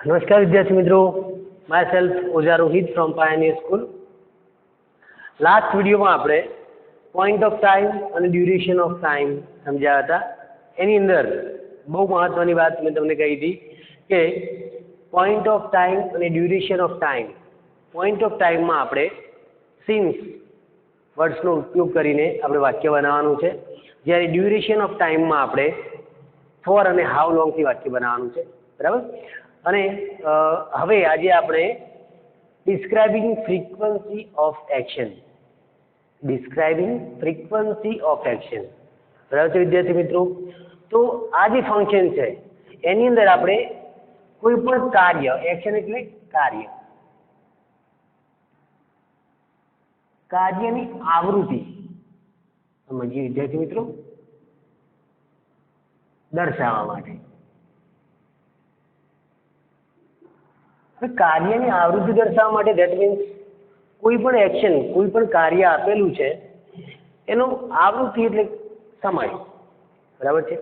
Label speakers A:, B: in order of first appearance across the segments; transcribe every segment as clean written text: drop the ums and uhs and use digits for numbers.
A: नमस्कार विद्यार्थी मित्रों, myself Ojha Rohit from Pioneer School. Last વિડિયોમાં આપણે પોઈન્ટ ઓફ ટાઈમ અને ડ્યુરેશન ઓફ ટાઈમ સમજ્યા હતા। એની અંદર બહુ મહત્વની વાત મેં તમને કહી હતી કે પોઈન્ટ ઓફ ટાઈમ અને duration of time. Point of ટાઈમમાં આપણે સિન્સ વર્ડ્સનો ઉપયોગ કરીને આપણે વાક્ય બનાવવાનું છે, જ્યારે ડ્યુરેશન ઓફ ટાઈમમાં આપણે ફોર અને હાઉ લોંગથી વાક્ય બનાવવાનું છે, બરાબર। અને હવે આજે આપણે ડિસ્ક્રાઇબિંગ ફ્રીક્વન્સી ઓફ એક્શન, બરાબર છે વિદ્યાર્થી મિત્રો। તો આ જે ફંક્શન છે એની અંદર આપણે કોઈ પણ કાર્ય, એક્શન એટલે કાર્યની આવૃત્તિ સમજીએ વિદ્યાર્થી મિત્રો, દર્શાવવા માટે। કાર્યની આવૃત્તિ દર્શાવવા માટે ધેટ મીન્સ કોઈ પણ એક્શન, કોઈ પણ કાર્ય આપેલું છે એનો આવૃત્તિ એટલે સમય, બરાબર છે।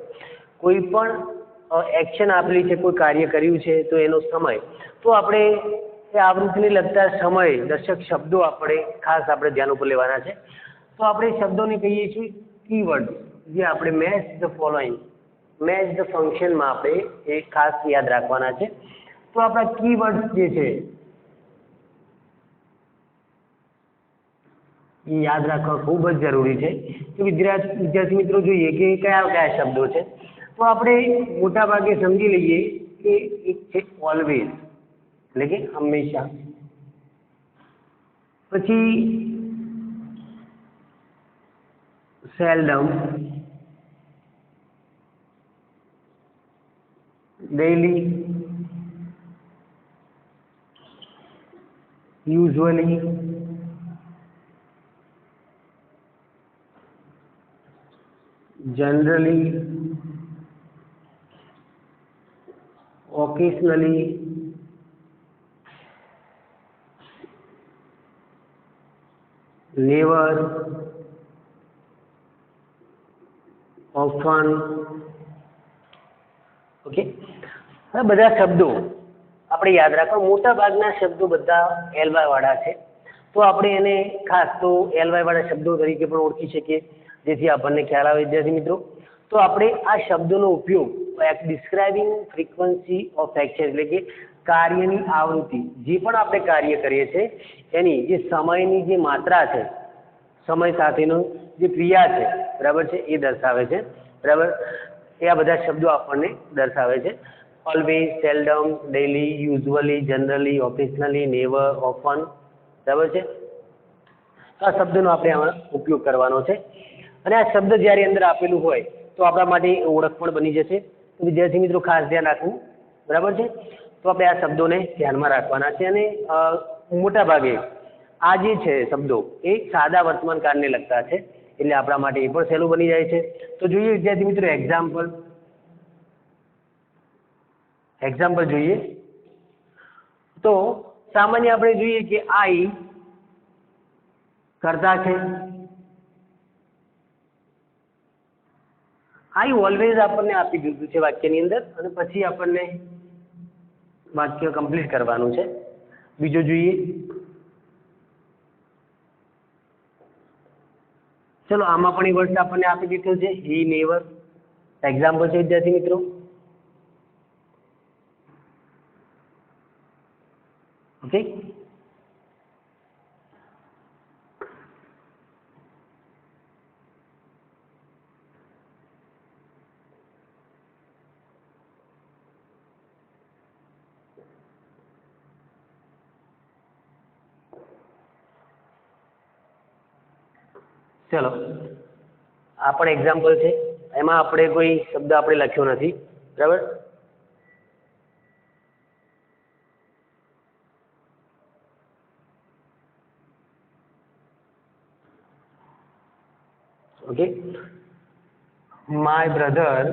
A: કોઈ પણ એક્શન આપેલી છે, કોઈ કાર્ય કર્યું છે તો એનો સમય, તો આપણે એ આવૃત્તિને લગતા સમય દર્શક શબ્દો આપણે ખાસ આપણે ધ્યાન ઉપર લેવાના છે। તો આપણે શબ્દોને કહીએ છીએ કીવર્ડ, જે આપણે match the following, match the ફંક્શનમાં આપણે એ ખાસ યાદ રાખવાના છે। તો આપણા કીવર્ડ જે છે એ યાદ રાખવા ખૂબ જ જરૂરી છે। તો વિદ્યાર્થી મિત્રો જોઈએ કે કયા કયા શબ્દો છે, તો આપણે મોટા ભાગે સમજી લઈએ કે એક છે ઓલવેઝ એટલે કે હંમેશા, પછી seldom, daily, usually, generally, occasionally, never, often, okay. હવે બધા શબ્દો આપણે યાદ રાખવા, મોટા ભાગના શબ્દો બધા એલવાય વાળા છે, તો આપણે એને ખાસ તો એલવાય વાળા શબ્દો તરીકે પણ ઓળખી શકીએ, જેથી આપણને ખ્યાલ આવે વિદ્યાર્થી મિત્રો। તો આપણે આ શબ્દોનો ઉપયોગ ડિસ્ક્રાઇબિંગ ફ્રીક્વન્સી ઓફ એક્શન એટલે કે કાર્યની આવૃત્તિ, જે પણ આપણે કાર્ય કરીએ છીએ એની જે સમયની જે માત્રા છે, સમય સાથેનો જે ક્રિયા છે, બરાબર છે, એ દર્શાવે છે, બરાબર। એ આ બધા શબ્દો આપણને દર્શાવે છે। Always, seldom, daily, usually, generally, occasionally, never, often, બરાબર છે। આ શબ્દનો આપણે આમાં ઉપયોગ કરવાનો છે, અને આ શબ્દ જ્યારે અંદર આપેલું હોય તો આપણા માટે ઓળખ પણ બની જશે। તો વિદ્યાર્થી મિત્રો ખાસ ધ્યાન રાખવું, બરાબર છે। તો આપણે આ શબ્દોને ધ્યાનમાં રાખવાના છે, અને મોટા ભાગે આ જે છે શબ્દો એ સાદા વર્તમાન કાળને લગતા છે, એટલે આપણા માટે એ પણ સહેલું બની જાય છે। તો જોઈએ વિદ્યાર્થી મિત્રો એક્ઝામ્પલ જોઈએ તો સામાન્ય આપણે જોઈએ કે આઈ કરતા છે, આઈ ઓલવેઝ આપણને આપી દીધું છે વાક્યની અંદર, અને પછી આપણને વાક્ય કમ્પ્લીટ કરવાનું છે। બીજો જોઈએ, ચલો આમાં પણ એ વર્ડ આપણને આપી દીધો છે, હી, નેવર, એક્ઝામ્પલ છે વિદ્યાર્થી મિત્રો, ઓકે। ચલો આ પણ એક્ઝામ્પલ છે, એમાં આપણે કોઈ શબ્દ આપણે લખ્યો નથી, બરાબર। ઓકે, માય બ્રધર,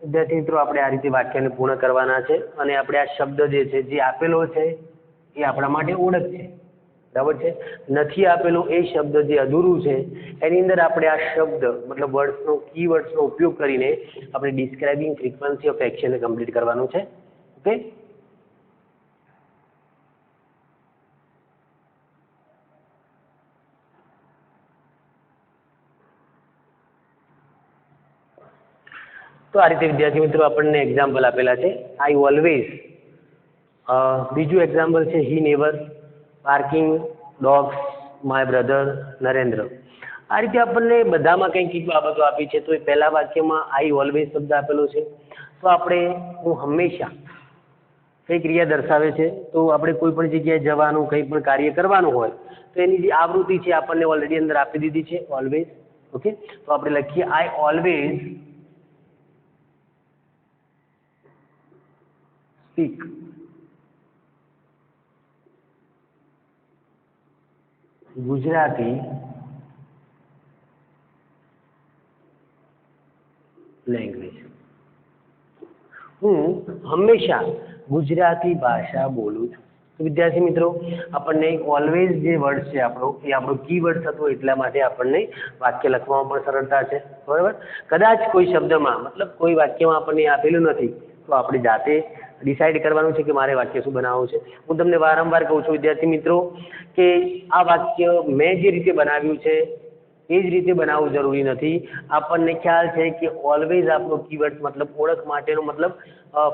A: વિદ્યાર્થી મિત્રો આપણે આ રીતે વાક્યને પૂર્ણ કરવાના છે, અને આપણે આ શબ્દ જે છે જે આપેલો છે એ આપણા માટે ઓળખ છે, બરાબર છે। નથી આપેલું એ શબ્દ જે અધૂરું છે એની અંદર આપણે આ શબ્દ મતલબ વર્ડ્સનો કીવર્ડ્સનો ઉપયોગ કરીને આપણે ડિસ્ક્રાઇબિંગ ફ્રીક્વન્સી ઓફ એક્શનને કમ્પ્લીટ કરવાનું છે, ઓકે। તો આ રીતે વિદ્યાર્થી મિત્રો આપણને એક્ઝામ્પલ આપેલા છે. આઈ ઓલવેઝ, બીજું એક્ઝામ્પલ છે he never, parking, dogs, my brother, Narendra. આ રીતે આપણને બધામાં કંઈક બાબતો આપી છે. તો એ પહેલા વાક્યમાં આઈ ઓલવેઝ શબ્દ આપેલો છે. તો આપણે હું હંમેશા કઈ ક્રિયા દર્શાવે છે. તો આપણે કોઈ પણ જગ્યાએ જવાનું, કંઈ પણ કાર્ય કરવાનું હોય તો એની જે આવૃત્તિ છે આપણને ઓલરેડી અંદર આપી દીધી છે, ઓલવેઝ. ઓકે, તો આપણે લખીએ I always speak Gujarati language. હું હંમેશા ગુજરાતી ભાષા બોલું છું. તો વિદ્યાર્થી મિત્રો આપણને ઓલવેઝ જે વર્ડ છે આપણો, એ આપણો કીવર્ડ થતો, એટલા માટે આપણને વાક્ય લખવામાં પણ સરળતા છે. બરાબર. કદાચ કોઈ શબ્દમાં, મતલબ કોઈ વાક્યમાં આપણને આપેલું નથી તો આપણે જાતે ડિસાઈડ કરવાનું છે કે મારે વાક્ય શું બનાવવું છે. હું તમને વારંવાર કહું છું વિદ્યાર્થી મિત્રો કે આ વાક્ય મેં જે રીતે બનાવ્યું છે એ જ રીતે બનાવવું જરૂરી નથી. આપણને ખ્યાલ છે કે ઓલવેઝ આપણો કીવર્ડ મતલબ ઓળખ માટેનો મતલબ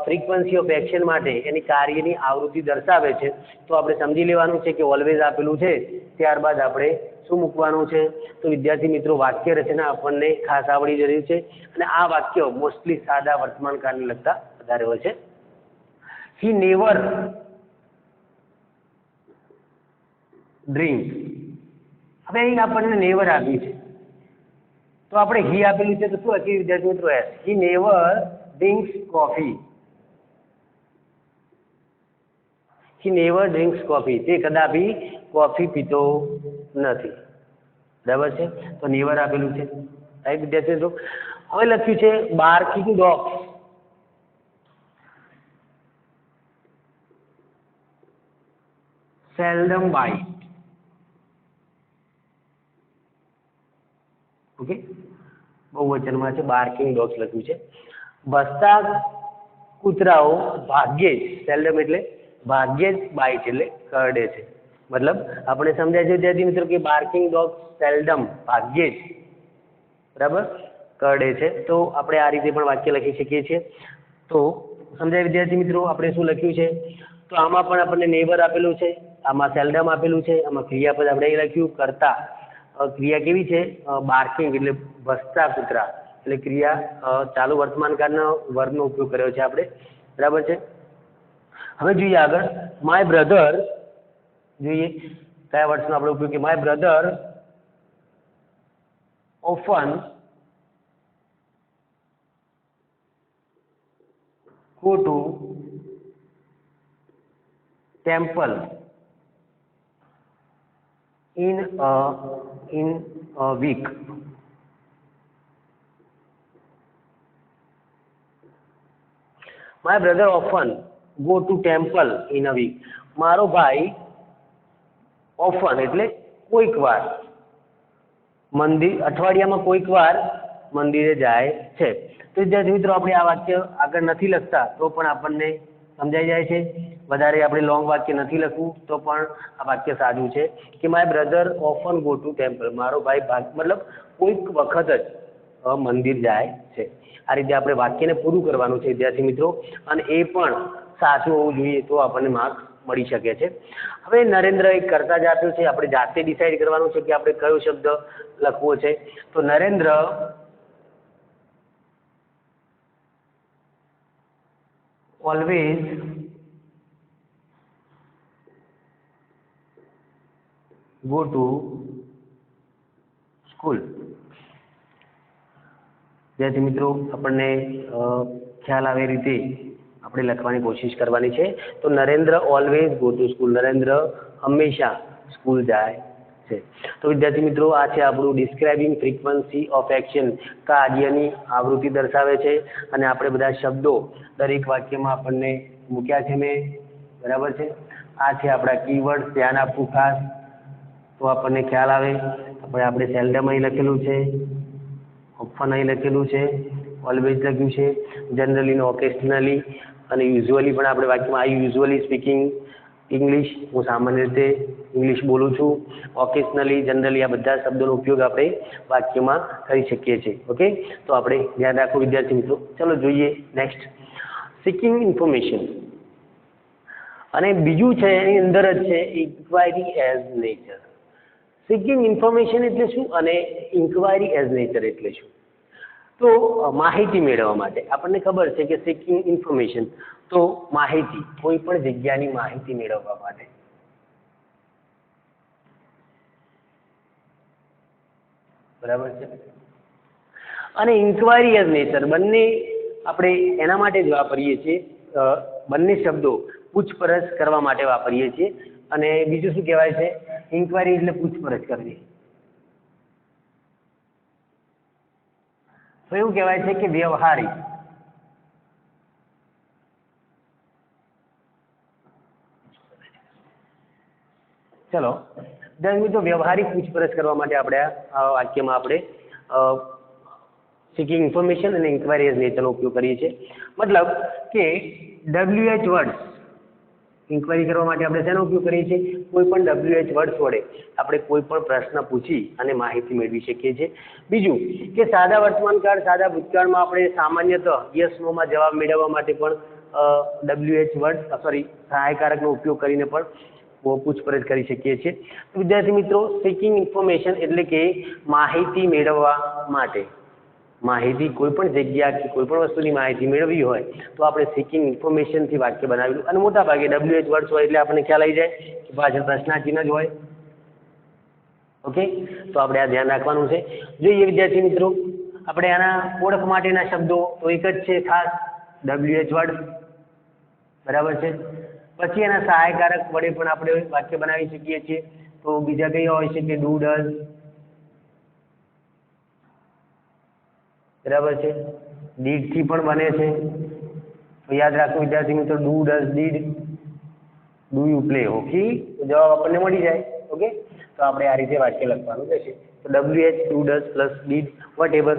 A: ફ્રીક્વન્સી ઓફ એક્શન માટે એની કાર્યની આવૃત્તિ દર્શાવે છે. તો આપણે સમજી લેવાનું છે કે ઓલવેઝ આપેલું છે, ત્યારબાદ આપણે શું મૂકવાનું છે. તો વિદ્યાર્થી મિત્રો વાક્ય રચના આપણને ખાસ આવડવી જરૂરી છે. અને આ વાક્ય મોસ્ટલી સાદા વર્તમાનકાળને લગતા વધારે હોય છે. He never drink. હવે અહીં આપણને નેવર આપ્યું છે તો આપણે હી આપેલું છે તો શું લખીએ વિદ્યાર્થી મિત્રો? S. He never drinks coffee. He never drinks coffee. તે કદાપી કોફી પીતો નથી. બરાબર છે. તો નેવર આપેલું છે. રાઈટ વિદ્યાર્થી મિત્રો. હવે લખ્યું છે બાર્કિંગ ડોગ્સ સેલ્ડમ બાઇટ. ઓકે, બહુવચનમાં છે. બાર્કિંગ ડોગ્સ લખ્યું છે. ભસતા કૂતરાઓ ભાગ્યે જ, સેલ્ડમ એટલે ભાગ્યે જ, બાઇટ એટલે કરડે છે. મતલબ આપણે સમજાય છે વિદ્યાર્થી મિત્રો કે બાર્કિંગ ડોગ્સ સેલ્ડમ ભાગ્યે જ, બરાબર, કરડે છે. તો આપણે આ રીતે પણ વાક્ય લખી શકીએ છીએ. તો સમજાય વિદ્યાર્થી મિત્રો આપણે શું લખ્યું છે? તો આમાં પણ આપણને નેવર આપેલું છે, આમાં સેલ્ડમ આપેલું છે, આમાં ક્રિયાપદ આપણે એ લખ્યું કરતા. ક્રિયા કેવી છે? બાર્કિંગ એટલે ભસતા કૂતરા, એટલે ક્રિયા ચાલુ વર્તમાન કાળના વર્બનો ઉપયોગ કર્યો છે આપણે. બરાબર છે. હવે જોઈએ આગળ. માય બ્રધર, જોઈએ કયા વર્ડનો આપણે ઉપયોગ કરીએ. My brother often go to temple in a week. My brother often go to temple in a week. મારો ભાઈ ઓફન એટલે કોઈક વાર, મંદિર અઠવાડિયામાં કોઈક વાર મંદિરે જાય છે. તો વિદ્યાર્થી મિત્રો આપણે આ વાક્ય આગળ નથી લખતા તો પણ આપણને સમજાઈ જાય છે. વધારે આપણે લોંગ વાક્ય નથી લખવું તો પણ આ વાક્ય સાચું છે કે my brother often go to temple. મારો ભાઈ મતલબ કોઈક વખત જ મંદિર જાય છે. આ રીતે આપણે વાક્યને પૂરું કરવાનું છે વિદ્યાર્થી મિત્રો, અને એ પણ સાચું હોવું જોઈએ તો આપણને માર્ક્સ મળી શકે છે. હવે નરેન્દ્ર એક કરતા જ આપ્યું છે, આપણે જાતે ડિસાઈડ કરવાનું છે કે આપણે કયો શબ્દ લખવો છે. તો Narendra always go to school. વિદ્યાર્થી મિત્રો આપણને ખ્યાલ આવે રીતે આપણે લખવાની કોશિશ કરવાની છે. તો Narendra always go to school. Narendra હંમેશા સ્કૂલ જાય છે. તો વિદ્યાર્થી મિત્રો આ છે આપણું ડિસ્ક્રાઇબિંગ ફ્રીક્વન્સી ઓફ એક્શન. કાર્યની આવૃત્તિ દર્શાવે છે અને આપણે બધા શબ્દો દરેક વાક્યમાં આપણને મૂક્યા છે મેં. બરાબર છે. આ છે આપણા કીવર્ડ. ધ્યાન આપવું ખાસ તો આપણને ખ્યાલ આવે. આપણે સેલ્ડમ અહીં લખેલું છે, ઓફન અહીં લખેલું છે, ઓલવેઝ લખ્યું છે, જનરલી ને ઓકેશનલી અને યુઝ્યુઅલી પણ આપણે વાક્યમાં આઈ યુઝ્યુઅલી સ્પીકિંગ ઇંગ્લિશ, હું સામાન્ય રીતે ઇંગ્લિશ બોલું છું. ઓકેશનલી, જનરલી આ બધા શબ્દોનો ઉપયોગ આપણે વાક્યમાં કરી શકીએ છીએ. ઓકે, તો આપણે ધ્યાન રાખો વિદ્યાર્થી મિત્રો. ચલો જોઈએ નેક્સ્ટ, સિકિંગ ઇન્ફોર્મેશન. અને બીજું છે એની અંદર જ છે inquiry as nature. Seeking information એટલે શું અને ઇન્ક્વાયરી એઝ નેચર એટલે શું? તો માહિતી મેળવવા માટે આપણને ખબર છે કે સિકિંગ ઇન્ફોર્મેશન તો માહિતી, કોઈ પણ જગ્યાની માહિતી મેળવવા માટે. બરાબર છે. અને ઇન્ક્વાયરી એઝ નેચર બંને આપણે એના માટે જ વાપરીએ છીએ. બંને શબ્દો પૂછપરછ કરવા માટે વાપરીએ છીએ. અને બીજું શું કહેવાય છે? ઇન્ક્વાયરી એટલે પૂછપરછ કરવી. તો એવું કહેવાય છે કે વ્યવહારિક. ચલો તો વ્યવહારિક પૂછપરછ કરવા માટે આપણે આ વાક્યમાં આપણે સિકિંગ ઇન્ફોર્મેશન અને ઇન્ક્વાયરી એઝ નેચરનો ઉપયોગ કરીએ છીએ. મતલબ કે WH વર્ડ્સ ઇન્ક્વાયરી કરવા માટે આપણે શેનો ઉપયોગ કરીએ છીએ? કોઈ પણ WH વર્ડ્સ વડે આપણે કોઈ પણ પ્રશ્ન પૂછી અને માહિતી મેળવી શકીએ છીએ. બીજું કે સાદા વર્તમાનકાળ, સાદા ભૂતકાળમાં આપણે સામાન્યતઃ યસ નો માં જવાબ મેળવવા માટે પણ WH વર્ડ સહાયકારકનો ઉપયોગ કરીને પણ પૂછપરછ કરી શકીએ છીએ. વિદ્યાર્થી મિત્રો, સિકિંગ ઇન્ફોર્મેશન એટલે કે માહિતી મેળવવા માટે, માહિતી કોઈ પણ જગ્યા કે કોઈ પણ વસ્તુની માહિતી મેળવવી હોય તો આપણે સિકિંગ ઇન્ફોર્મેશનથી વાક્ય બનાવેલું. અને મોટા ભાગે WH વર્ડ્સ હોય એટલે આપણને ખ્યાલ આવી જાય કે પાછળ પ્રશ્નાચિહ્ન જ હોય. ઓકે, તો આપણે આ ધ્યાન રાખવાનું છે. જોઈએ વિદ્યાર્થી મિત્રો, આપણે આના ઓળખ માટેના શબ્દો તો એક જ છે ખાસ, WH વર્ડ. બરાબર છે. પછી એના સહાયકારક વડે પણ આપણે વાક્ય બનાવી શકીએ છીએ. તો બીજા કયા હોય છે કે ડુ, ડઝ. બરાબર છે. ડીડ થી પણ બને છે. તો યાદ રાખો વિદ્યાર્થી મિત્રો, do, does, did. Do you play hockey? તો જવાબ આપણને મળી જાય. ઓકે, તો આપણે આ રીતે વાક્ય લખવાનું રહેશે. તો WH, do, does plus did, whatever.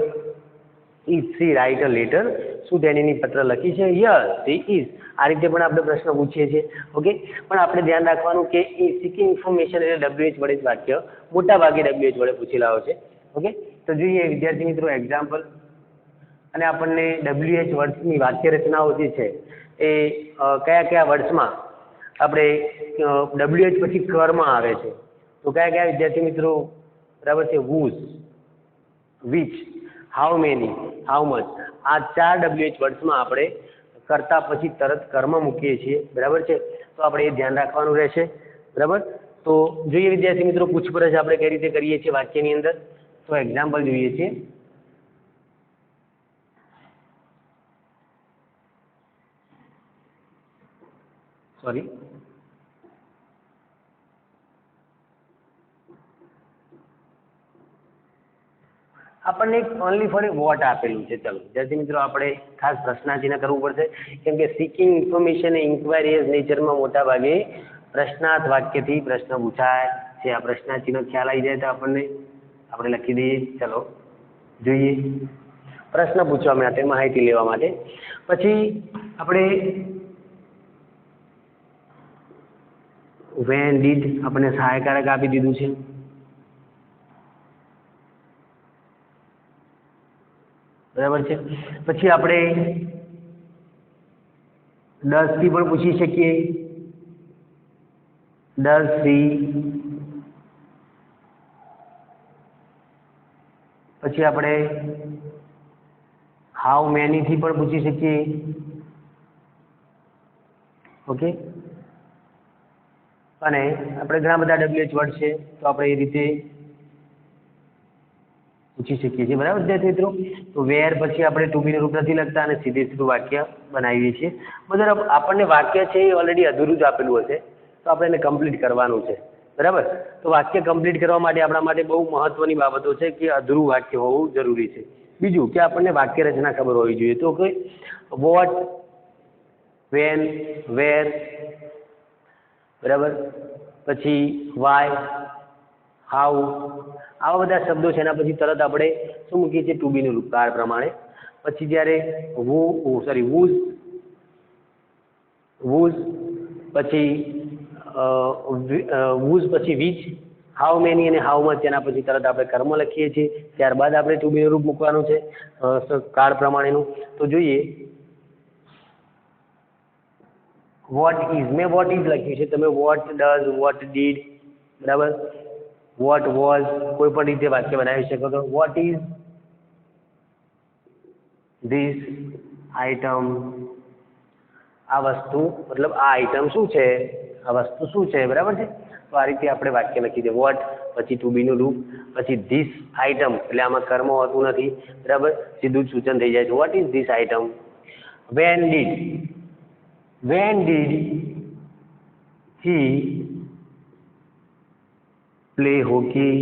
A: Is she write a letter? શું તેણીની પત્ર લખી છે? Yes she is. આ રીતે પણ આપણે પ્રશ્ન પૂછીએ છીએ. ઓકે, પણ આપણે ધ્યાન રાખવાનું કે એ સિકિંગ ઇન્ફોર્મેશન એટલે WH વડે જ વાક્ય મોટા ભાગે WH વડે પૂછેલા હોય છે. ઓકે, તો જોઈએ વિદ્યાર્થી મિત્રો એક્ઝામ્પલ. અને આપણને WH વર્ડ્સની વાક્ય રચનાઓ જે છે એ કયા કયા વર્ડ્સમાં આપણે WH પછી કર્મ આવે છે. તો કયા કયા વિદ્યાર્થી મિત્રો? બરાબર છે. whose, which, how many, how much. આ 4 WH વર્ડ્સમાં આપણે કરતા પછી તરત કર્મ મૂકીએ છીએ. બરાબર છે. તો આપણે એ ધ્યાન રાખવાનું રહેશે. બરાબર. તો જોઈએ વિદ્યાર્થી મિત્રો પૂછપરછ આપણે કઈ રીતે કરીએ છીએ વાક્યની અંદર. તો એક્ઝામ્પલ જોઈએ છીએ. સોરી, આપણને ઓનલી ફોર વોટ આપેલું છે. ચલો વિદ્યાર્થી મિત્રો, આપણે ખાસ પ્રશ્નાચિહ્ન કરવું પડશે, કેમ કે સિકિંગ ઇન્ફોર્મેશન એ ઇન્ક્વાયરી એઝ નેચરમાં મોટા ભાગે પ્રશ્નાર્થ વાક્યથી પ્રશ્ન પૂછાય છે. આ પ્રશ્નાચિહ્ન ખ્યાલ આવી જાય તો આપણે લખી દઈએ. ચલો જોઈએ, પ્રશ્ન પૂછવા માટે, માહિતી લેવા માટે. પછી આપણે વેન, ડીડ આપણને સહાયકારક આપી દીધું છે. બરાબર છે. પછી આપણે ડઝ થી પણ પૂછી શકીએ. Does she. પછી આપણે હાઉ મેની થી પણ પૂછી શકીએ. ઓકે, અને આપણે ઘણા બધા WH વર્ડ છે તો આપણે એ રીતે પૂછી શકીએ છીએ. બરાબર વિદ્યાર્થી મિત્રો. તો વેર પછી આપણે ટુ બી નું રૂપ નથી લખતા અને સીધે સીધું વાક્ય બનાવીએ છીએ. મતલબ આપણને વાક્ય છે એ ઓલરેડી અધૂરું જ આપેલું હશે તો આપણે એને કમ્પ્લીટ કરવાનું છે. બરાબર. તો વાક્ય કમ્પ્લીટ કરવા માટે આપણા માટે બહુ મહત્વની બાબતો છે કે અધૂરું વાક્ય હોવું જરૂરી છે. બીજું કે આપણને વાક્ય રચના ખબર હોવી જોઈએ. તો કે વોટ, વેન, વેર. બરાબર. પછી વાય, હાઉ. આવા બધા શબ્દો છે. એના પછી તરત આપણે શું મૂકીએ છીએ? ટુ બી નું રૂપ કાળ પ્રમાણે. પછી જ્યારે વૂઝ, પછી whose પછી which, હાઉ મેની અને હાઉ મચ એના પછી તરત આપણે કર્મ લખીએ છીએ. ત્યારબાદ આપણે ટુ બીનું રૂપ મૂકવાનું છે કાળ પ્રમાણેનું. તો જોઈએ વોટ ઇઝ, મેં વોટ ઇઝ લખ્યું છે, તમે વોટ ડઝ, વોટ ડીડ, બરાબર, વોટ વોઝ, કોઈ પણ રીતે વાક્ય બનાવી શકો છો. વોટ ઇઝ ધીસ આઇટમ, આ વસ્તુ મતલબ આ આઇટમ શું છે, આ વસ્તુ શું છે, બરાબર છે. તો આ રીતે આપણે વાક્ય લખી દે. વોટ પછી ટુ બીનું રૂપ પછી ધીસ આઇટમ, એટલે આમાં કર્મ હોતું નથી, બરાબર, સીધું જ સૂચન થઈ જાય છે. What is this item. When did he play hockey,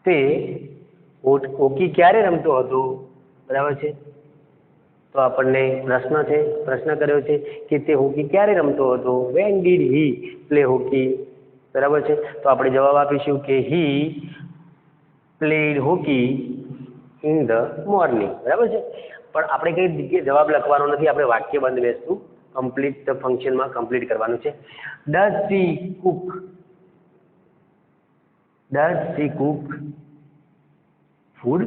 A: તે હોકી ક્યારે રમતો હતો, બરાબર છે. તો આપણને પ્રશ્ન કર્યો છે કે તે હોકી ક્યારે રમતો હતો. When did he play hockey, બરાબર છે. તો આપણે જવાબ આપીશું કે he played hockey in the morning, બરાબર છે. પણ આપણે કઈ જગ્યાએ જવાબ લખવાનો નથી, આપણે વાક્ય બંધ બેસતું કમ્પ્લીટ ધ ફંક્શનમાં કમ્પ્લીટ કરવાનું છે. Does she cook food.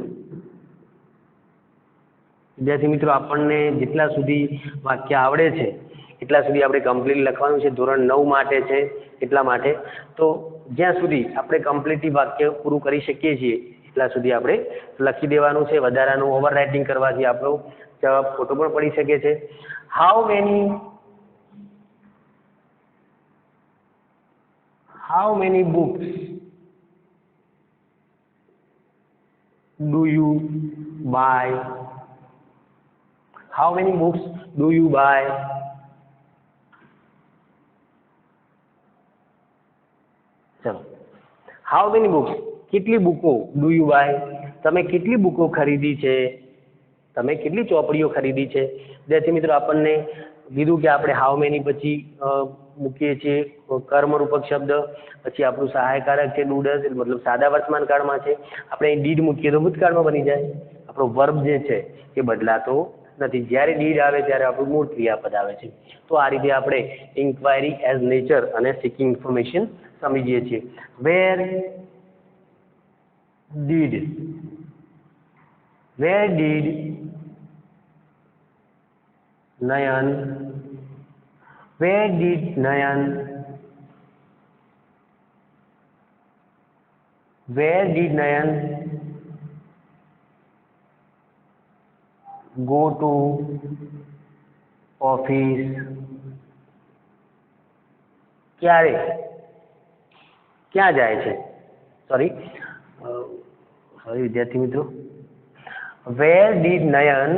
A: વિદ્યાર્થી મિત્રો, આપણને જેટલા સુધી વાક્ય આવડે છે એટલા સુધી આપણે કમ્પ્લીટ લખવાનું છે. ધોરણ 9 માટે છે એટલા માટે. તો જ્યાં સુધી આપણે કમ્પ્લીટલી વાક્ય પૂરું કરી શકીએ છીએ એટલા સુધી આપણે લખી દેવાનું છે. વધારાનું ઓવર રાઇટિંગ કરવાથી આપણો જવાબ ખોટો પણ પડી શકે છે. How many books do you buy? How many books do you buy? ચલો, how many books, કેટલી બુકો, do you buy, તમે કેટલી બુકો ખરીદી છે, તમે કેટલી ચોપડીઓ ખરીદી છે. વિદ્યાર્થી મિત્રો, આપણને કીધું કે આપણે હાઉ મેની પછી મૂકીએ છીએ કર્મરૂપક શબ્દ, પછી આપણું સહાયકારક છે ડુડસ, મતલબ સાદા વર્તમાન કાળમાં છે. આપણે ડીડ મૂકીએ તો ભૂતકાળમાં બની જાય. આપણો વર્બ જે છે એ બદલાતો નથી. જ્યારે ડીડ આવે ત્યારે આપણું મૂળ ક્રિયાપદ આવે છે. તો આ રીતે આપણે ઇન્ક્વાયરી એઝ નેચર અને સિકિંગ ઇન્ફોર્મેશન સમજીએ છીએ. Where did Nayan go to office? ક્યાં જાય છે, સોરી વિદ્યાર્થી મિત્રો, where did Nayan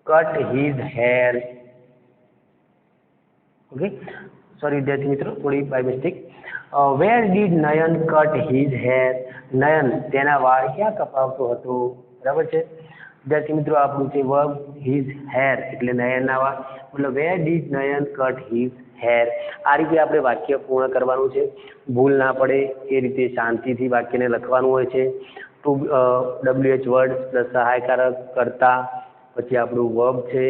A: cut his hair? Okay, sorry વિદ્યાર્થી મિત્રો, થોડી by mistake. where did Nayan cut his hair? Nayan તેના વાળ ક્યાં કપાવતો હતો, બરાબર છે. વિદ્યાર્થી મિત્રો, આપણું છે વર્બ his hair, એટલે નયનના વાળ, મતલબ where did Nayan cut his hair. આ રીતે આપણે વાક્ય પૂર્ણ કરવાનું છે. ભૂલ ના પડે એ રીતે શાંતિથી વાક્યને લખવાનું હોય છે. ટુ WH વર્ડ પ્લસ સહાયકારક કર્તા, પછી આપણું વર્બ છે,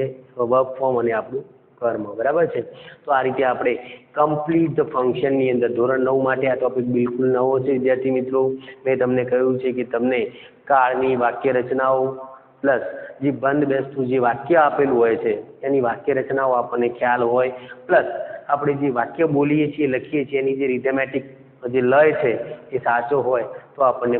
A: વર્બ ફોર્મ અને આપણું કર્મ, બરાબર છે. તો આ રીતે આપણે કમ્પ્લીટ ધ ફંક્શનની અંદર ધોરણ 9 માટે આ ટોપિક બિલકુલ નવો છે. વિદ્યાર્થી મિત્રો, મેં તમને કહ્યું છે કે તમને કાળની વાક્ય રચનાઓ પ્લસ જે બંધ બેસતું જે વાક્ય આપેલું હોય છે એની વાક્ય રચનાઓ આપણને ખ્યાલ હોય, પ્લસ આપણે જે વાક્ય બોલીએ છીએ, લખીએ છીએ, એની જે રિધમેટિક જે લય છે એ સાચો હોય તો આપણને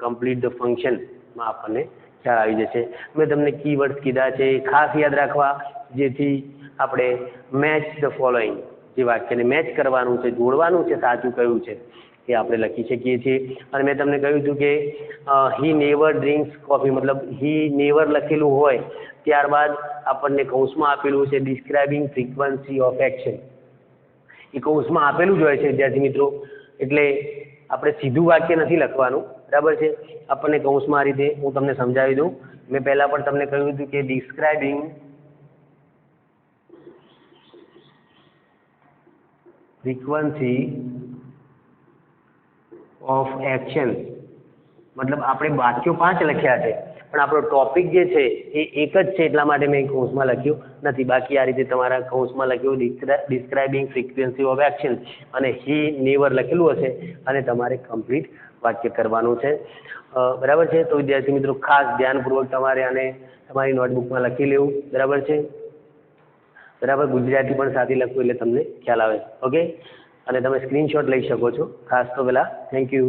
A: કમ્પ્લીટ ધ ફંક્શનમાં આપણને ખ્યાલ આવી જશે. મેં તમને કીવર્ડ્સ કીધા છે, ખાસ યાદ રાખવા, જેથી આપણે મેચ ધ ફોલોઈંગ, જે વાક્યને મેચ કરવાનું છે, જોડવાનું છે, સાચું કયું છે એ આપણે લખી શકીએ છીએ. અને મેં તમને કહ્યું હતું કે હી નેવર ડ્રિંક્સ કોફી, મતલબ હી નેવર લખેલું હોય ત્યારબાદ આપણને કૌંસમાં આપેલું છે ડિસ્ક્રાઇબિંગ ફ્રીક્વન્સી ઓફ એક્શન, એ કૌંસમાં આપેલું જ હોય છે વિદ્યાર્થી મિત્રો. એટલે આપણે સીધું વાક્ય નથી લખવાનું, બરાબર છે. આપણને કૌંસમાં આ રીતે હું તમને સમજાવી દઉં. મેં પહેલા પણ તમને કહ્યું હતું કે ડિસ્ક્રાઇબિંગ ફ્રીક્વન્સી ઓફ એક્શન, મતલબ આપણે વાક્યો 5 લખ્યા છે, પણ આપણો ટોપિક જે છે એ એક જ છે એટલા માટે મેં કૌંસમાં લખ્યું નથી. બાકી આ રીતે તમારા કૌંસમાં લખ્યું ડિસ્ક્રાઇબિંગ ફ્રીક્વન્સી ઓફ એક્શન અને હી નેવર લખેલું હશે અને તમારે કમ્પ્લીટ વાક્ય કરવાનું છે. બરાબર છે. તો વિદ્યાર્થી મિત્રો ખાસ ધ્યાનપૂર્વક તમારે આને તમારી નોટબુકમાં લખી લેવું. બરાબર છે. બરાબર. ગુજરાતી પણ સાથે લખવું એટલે તમને ખ્યાલ આવે. ઓકે. અને તમે સ્ક્રીનશોટ લઈ શકો છો. ખાસ તો પેલા થેન્ક યુ.